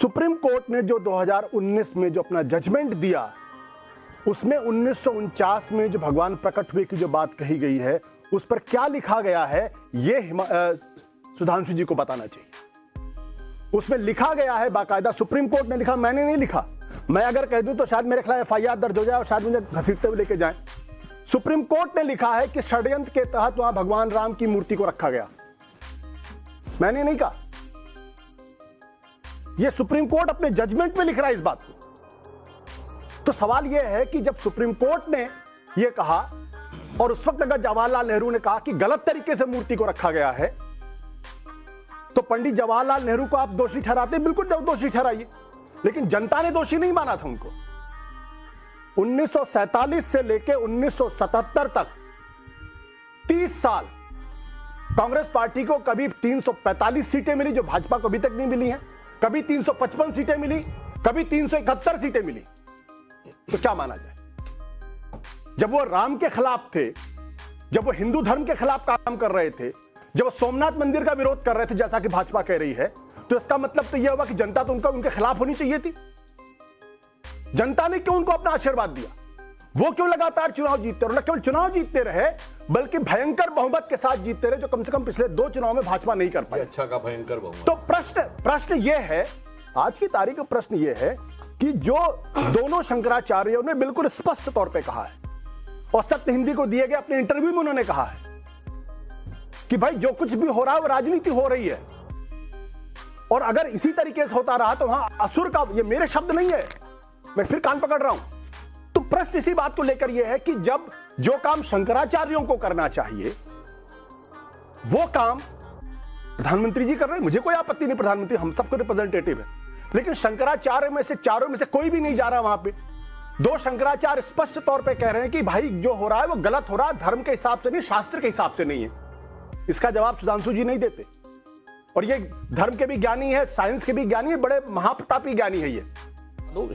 Supreme court ने जो 2019 में जो अपना जजमेंट दिया, उसमें 1949 में जो भगवान प्रकट हुए की जो बात कही गई है, उस पर क्या लिखा गया है, ये सुधांशु जी को बताना चाहिए। उसमें लिखा गया है बाकायदा, सुप्रीम कोर्ट ने लिखा, मैंने नहीं लिखा। मैं अगर कह दूं तो शायद मेरे खिलाफ FIR दर्ज हो जाए और शायद मुझे घसीटते हुए लेके जाएं। सुप्रीम कोर्ट ने लिखा है कि षड्यंत्र के तहत वहां भगवान राम की मूर्ति को रखा गया। मैंने नहीं कहा, यह सुप्रीम कोर्ट अपने जजमेंट में लिख रहा है इस बात को। तो सवाल यह है कि जब सुप्रीम कोर्ट ने यह कहा और उस वक्त अगर जवाहरलाल नेहरू ने कहा कि गलत तरीके से मूर्ति को रखा गया है, तो पंडित जवाहरलाल नेहरू को आप दोषी ठहराते, बिल्कुल दोषी ठहराइए, लेकिन जनता ने दोषी नहीं माना था उनको। 1947 से लेकर 1977 तक 30 साल कांग्रेस पार्टी को कभी 345 सीटें मिली, जो भाजपा को अभी तक नहीं मिली हैं, कभी 355 सीटें मिली, कभी 371 सीटें मिली। तो क्या माना जाए? जब वो राम के खिलाफ थे, जब वो हिंदू धर्म के खिलाफ काम कर रहे थे, जब वो सोमनाथ मंदिर का विरोध कर रहे थे, जैसा कि भाजपा कह रही है, तो इसका मतलब तो यह हुआ कि जनता तो उनके खिलाफ होनी चाहिए थी। जनता ने क्यों उनको अपना आशीर्वाद दिया? वो क्यों लगातार चुनाव जीतते रहे? न केवल चुनाव जीतते रहे, बल्कि भयंकर बहुमत के साथ जीतते रहे, जो कम से कम पिछले 2 चुनाव में भाजपा नहीं कर पाई। अच्छा का भयंकर बहुमत। तो प्रश्न यह है, आज की तारीख का प्रश्न यह है कि जो दोनों शंकराचार्यों ने बिल्कुल स्पष्ट तौर पर कहा है, और सत्य हिंदी को दिए गए अपने इंटरव्यू में उन्होंने कहा है कि भाई जो कुछ भी हो रहा है वो राजनीति हो रही है, और अगर इसी तरीके से होता रहा तो वहां असुर का, ये मेरे शब्द नहीं है, मैं फिर कान पकड़ रहा हूं। तो प्रश्न इसी बात को लेकर यह है कि जब जो काम शंकराचार्यों को करना चाहिए वो काम प्रधानमंत्री जी कर रहे हैं, मुझे कोई आपत्ति नहीं, प्रधानमंत्री हम सबको रिप्रेजेंटेटिव है, लेकिन शंकराचार्य में से चारों में से कोई भी नहीं जा रहा वहां पे। 2 शंकराचार्य स्पष्ट तौर पे कह रहे हैं कि भाई जो हो रहा है वो गलत हो रहा है, धर्म के हिसाब से नहीं, शास्त्र के हिसाब से नहीं है। इसका जवाब सुधांशु जी नहीं देते, और ये धर्म के भी ज्ञानी है, साइंस के भी ज्ञानी है, बड़े महाप्रतापी ज्ञानी है ये।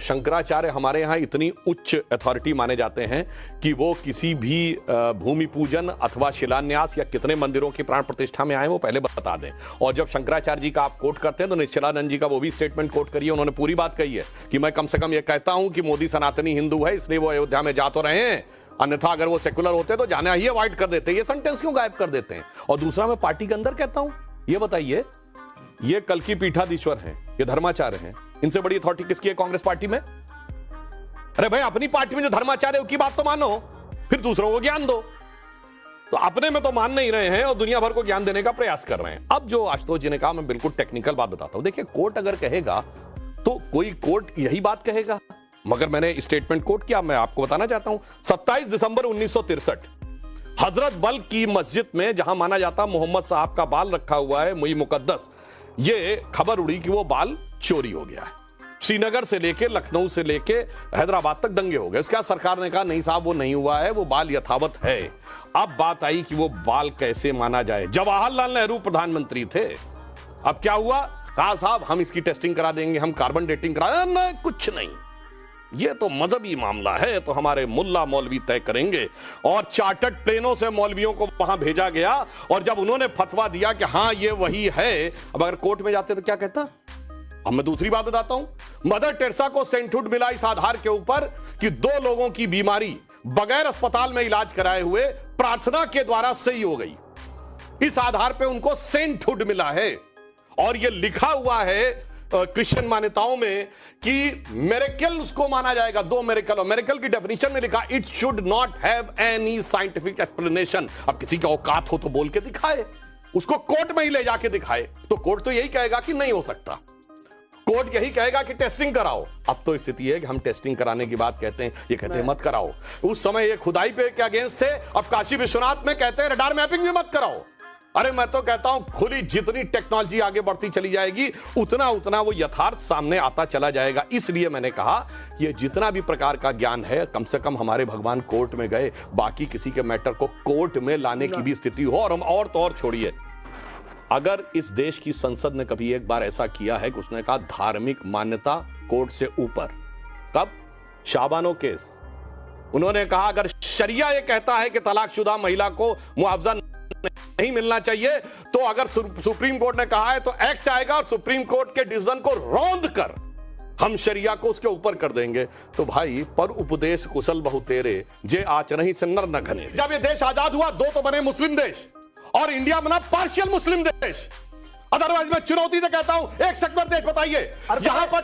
शंकराचार्य हमारे यहाँ इतनी उच्च अथॉरिटी माने जाते हैं कि वो किसी भी भूमि पूजन अथवा शिलान्यास या कितने मंदिरों की प्राण प्रतिष्ठा में आए वो पहले बता दें। और जब शंकराचार्य जी का आप कोट करते हैं तो निश्चलानंद जी का वो भी स्टेटमेंट कोट करिए, उन्होंने पूरी बात कही है कि मैं कम से कम ये कहता हूं कि मोदी सनातनी हिंदू है, इसलिए वो अयोध्या में जा तो रहे हैं, अन्यथा अगर वो सेकुलर होते तो जाना ही अवॉइड कर देते। ये सेंटेंस क्यों गायब कर देते हैं? और दूसरा, मैं पार्टी के अंदर कहता हूं, ये बताइए, ये कल की पीठाधीश्वर हैं, ये धर्माचार्य हैं, इनसे बड़ी अथॉरिटी किसकी है कांग्रेस पार्टी में? अरे भाई, अपनी पार्टी में जो धर्माचार्य उनकी बात तो मानो, फिर दूसरों को ज्ञान दो। तो अपने में तो मान नहीं रहे हैं और दुनिया भर को ज्ञान देने का प्रयास कर रहे हैं। अब जो आशुतोष जी ने कहा, मैं बिल्कुल टेक्निकल बात बताता हूं। देखिए, कोर्ट अगर कहेगा तो कोई कोर्ट यही बात कहेगा, मगर मैंने स्टेटमेंट कोट किया, मैं आपको बताना चाहता हूं। 27 दिसंबर 1963 हजरत बल की मस्जिद में, जहां माना जाता मोहम्मद साहब का बाल रखा हुआ है, मुई मुकद्दस, ये खबर उड़ी कि वो बाल चोरी हो गया है। श्रीनगर से लेके, लखनऊ से लेके हैदराबाद तक दंगे हो गए। उसके बाद सरकार ने कहा नहीं साहब, वो नहीं हुआ है, वो बाल यथावत है। अब बात आई कि वो बाल कैसे माना जाए। जवाहरलाल नेहरू प्रधानमंत्री थे। अब क्या हुआ? कहा साहब हम इसकी टेस्टिंग करा देंगे, हम कार्बन डेटिंग करा देंगे। कुछ नहीं, ये तो मजहबी मामला है, तो हमारे मुल्ला मौलवी तय करेंगे। और चार्टर्ड प्लेनों से मौलवियों को वहां भेजा गया, और जब उन्होंने फतवा दिया कि हां ये वही है, अब अगर कोर्ट में जाते तो क्या कहता? अब मैं दूसरी बात बताता हूं। मदर टेरेसा को सेंटहुड मिला इस आधार के ऊपर कि 2 लोगों की बीमारी बगैर अस्पताल में इलाज कराए हुए प्रार्थना के द्वारा सही हो गई। इस आधार पे उनको सेंटहुड मिला है। और यह लिखा हुआ है क्रिश्चियन मान्यताओं में कि मेरेकल उसको माना जाएगा। 2 मेरेकल, और मेरेकल की डेफिनेशन में लिखा it should not have any scientific explanation. अब किसी का औकात हो तो बोल के दिखाए, उसको कोर्ट में ही ले जाके दिखाए। तो कोर्ट तो यही कहेगा कि नहीं हो सकता, कोर्ट यही कहेगा कि टेस्टिंग कराओ। अब तो स्थिति है कि हम टेस्टिंग कराने की बात कहते हैं, ये कहते हैं मत कराओ। उस समय ये खुदाई पे के अगेंस्ट थे, अब काशी विश्वनाथ में कहते हैं रडार मैपिंग भी मत कराओ। अरे मैं तो कहता हूं खुली जितनी टेक्नोलॉजी आगे बढ़ती चली जाएगी, उतना उतना वो यथार्थ सामने आता चला जाएगा। इसलिए मैंने कहा ये जितना भी प्रकार का ज्ञान है, कम से कम हमारे भगवान कोर्ट में गए, बाकी किसी के मैटर को कोर्ट में लाने की भी स्थिति हो। और हम और तो और छोड़िए, अगर इस देश की संसद ने कभी एक बार ऐसा किया है कि उसने कहा धार्मिक मान्यता कोर्ट से ऊपर, कब? शाबानो केस। उन्होंने कहा अगर शरिया ये कहता है कि तलाकशुदा महिला को मुआवजा नहीं मिलना चाहिए, तो अगर सुप्रीम कोर्ट ने कहा है तो एक्ट आएगा और सुप्रीम कोर्ट के डिसीजन को रौंद कर हम शरिया को उसके ऊपर कर देंगे। तो भाई पर उपदेश कुशल बहु तेरे, जे आचरहि से नर न घने। जब ये देश आजाद हुआ दो तो बने मुस्लिम देश और इंडिया बना पार्शियल मुस्लिम देश। अदरवाइज मैं चुनौती से कहता हूं एक सेक्युलर देश बताइए जहां पर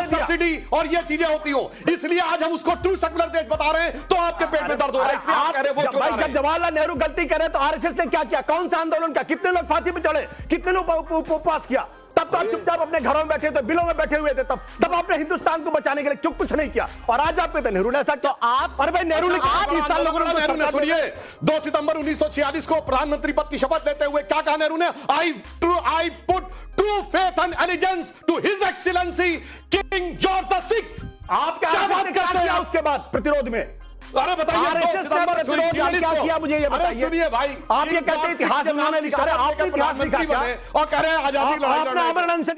सब्सिडी और ये चीजें होती हो। इसलिए आज हम उसको ट्रू सेक्युलर देश बता रहे हैं तो आपके पेट में दर्द हो रहा है। इसलिए आप कह रहे हैं वो चुरा रहे हैं। जब जवाहरलाल नेहरू गलती करे तो आरएसएस ने क्या किया? कौन सा आंदोलन किया? कितने लोग फांसी पे चढ़े? कितने लोग उपवास किया? तब तो आप चुपचाप अपने घरों में बैठे थे, बिलों में बैठे हुए थे। तब आपने हिंदुस्तान को बचाने के लिए क्यों कुछ नहीं किया? और आज आप कहते नेहरू ने ऐसा किया। आप अरे भाई नेहरू ने 30 साल लोगों ने सुनिए 2 सितंबर 1946 को प्रधानमंत्री पद की शपथ लेते हुए क्या कहा नेहरू ने? I put true faith and allegiance to his excellency King George the 6th। आप क्या बात करते हैं? उसके बाद प्रतिरोध में अरे बताइए क्या किया मुझे ये बताइए। सुनिए भाई आप ये कहते हैं इतिहास उन्होंने लिखा है, आपने इतिहास लिखा क्या? और कह रहे हैं आजादी लड़ाई।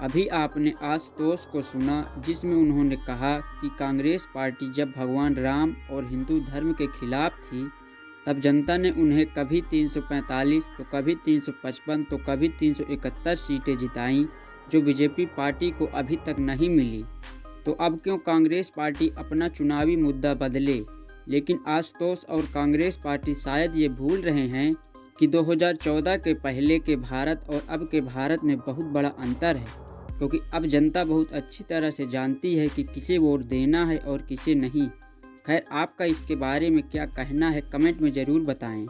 अभी आपने आशुतोष को सुना जिसमें उन्होंने कहा कि कांग्रेस पार्टी जब भगवान राम और हिंदू धर्म के खिलाफ थी तब जनता ने उन्हें कभी 345 तो कभी 355 तो कभी 371 सीटें जिताईं जो बीजेपी पार्टी को अभी तक नहीं मिली। तो अब क्यों कांग्रेस पार्टी अपना चुनावी मुद्दा बदले? लेकिन आशुतोष और कांग्रेस पार्टी शायद ये भूल रहे हैं कि 2014 के पहले के भारत और अब के भारत में बहुत बड़ा अंतर है, क्योंकि अब जनता बहुत अच्छी तरह से जानती है कि किसे वोट देना है और किसे नहीं। खैर आपका इसके बारे में क्या कहना है कमेंट में ज़रूर बताएं।